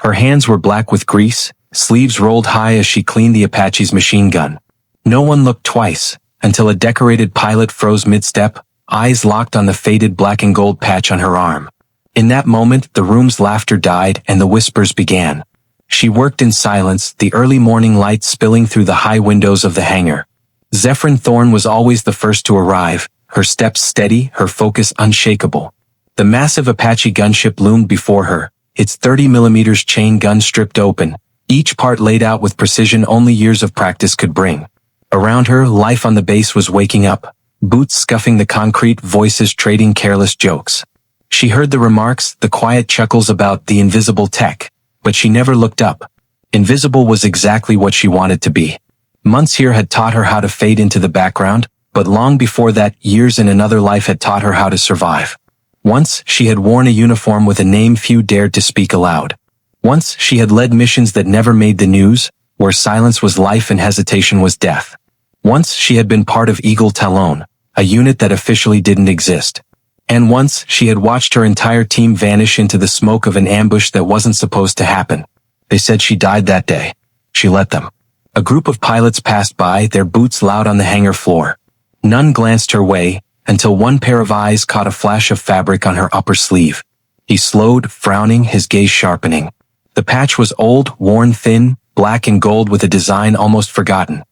Her hands were black with grease, sleeves rolled high as she cleaned the Apache's machine gun. No one looked twice, until a decorated pilot froze mid-step, eyes locked on the faded black and gold patch on her arm. In that moment, the room's laughter died and the whispers began. She worked in silence, the early morning light spilling through the high windows of the hangar. Zephyrin Thorne was always the first to arrive, her steps steady, her focus unshakable. The massive Apache gunship loomed before her, its 30mm chain gun stripped open, each part laid out with precision only years of practice could bring. Around her, life on the base was waking up, boots scuffing the concrete, voices trading careless jokes. She heard the remarks, the quiet chuckles about the invisible tech, but she never looked up. Invisible was exactly what she wanted to be. Months here had taught her how to fade into the background, but long before that, years in another life had taught her how to survive. Once, she had worn a uniform with a name few dared to speak aloud. Once, she had led missions that never made the news, where silence was life and hesitation was death. Once, she had been part of Eagle Talon, a unit that officially didn't exist. And once, she had watched her entire team vanish into the smoke of an ambush that wasn't supposed to happen. They said she died that day. She let them. A group of pilots passed by, their boots loud on the hangar floor. None glanced her way, until one pair of eyes caught a flash of fabric on her upper sleeve. He slowed, frowning, his gaze sharpening. The patch was old, worn thin, black and gold with a design almost forgotten.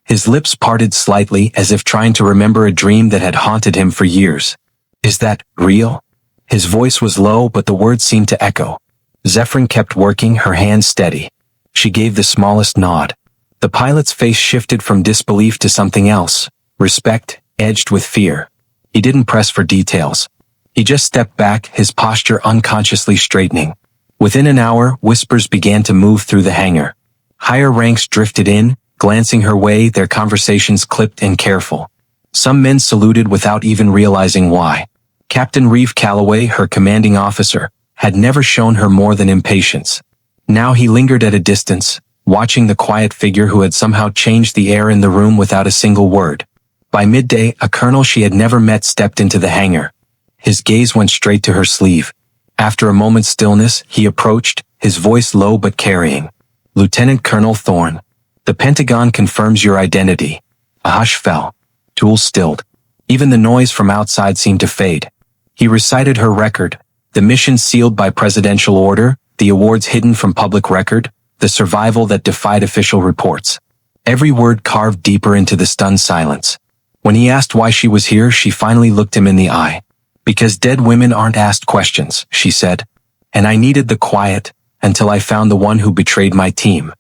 His lips parted slightly as if trying to remember a dream that had haunted him for years. Is that real? His voice was low, but the words seemed to echo. Zephyrin kept working, her hands steady. She gave the smallest nod. The pilot's face shifted from disbelief to something else, respect, edged with fear. He didn't press for details. He just stepped back, his posture unconsciously straightening. Within an hour, whispers began to move through the hangar. Higher ranks drifted in, glancing her way, their conversations clipped and careful. Some men saluted without even realizing why. Captain Reeve Calloway, her commanding officer, had never shown her more than impatience. Now he lingered at a distance, watching the quiet figure who had somehow changed the air in the room without a single word. By midday, a colonel she had never met stepped into the hangar. His gaze went straight to her sleeve. After a moment's stillness, he approached, his voice low but carrying. Lieutenant Colonel Thorne. The Pentagon confirms your identity. A hush fell. Tools stilled. Even the noise from outside seemed to fade. He recited her record, the mission sealed by presidential order, the awards hidden from public record, the survival that defied official reports. Every word carved deeper into the stunned silence. When he asked why she was here, she finally looked him in the eye. Because dead women aren't asked questions, she said. And I needed the quiet, until I found the one who betrayed my team.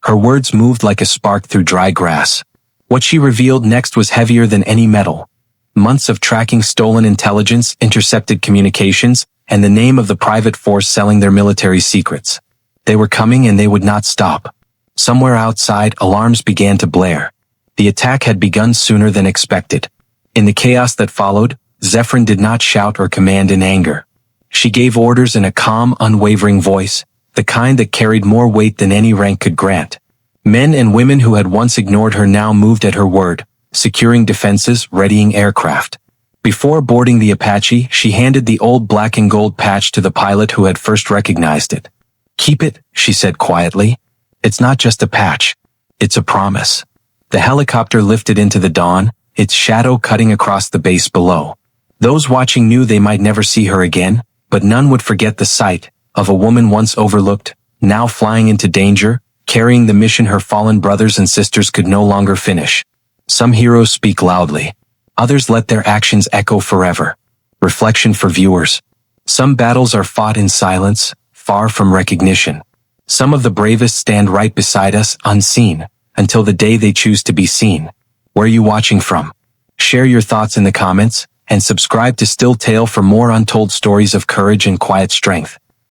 Her words moved like a spark through dry grass. What she revealed next was heavier than any metal. Months of tracking stolen intelligence, intercepted communications, and the name of the private force selling their military secrets. They were coming and they would not stop. Somewhere outside, alarms began to blare. The attack had begun sooner than expected. In the chaos that followed, Zephyrin did not shout or command in anger. She gave orders in a calm, unwavering voice, the kind that carried more weight than any rank could grant. Men and women who had once ignored her now moved at her word, securing defenses, readying aircraft. Before boarding the Apache, she handed the old black and gold patch to the pilot who had first recognized it. Keep it, she said quietly. It's not just a patch. It's a promise. The helicopter lifted into the dawn, its shadow cutting across the base below. Those watching knew they might never see her again, but none would forget the sight of a woman once overlooked, now flying into danger, carrying the mission her fallen brothers and sisters could no longer finish. Some heroes speak loudly. Others let their actions echo forever. Reflection for viewers. Some battles are fought in silence, far from recognition. Some of the bravest stand right beside us, unseen, until the day they choose to be seen. Where are you watching from? Share your thoughts in the comments, and subscribe to Still Tale for more untold stories of courage and quiet strength.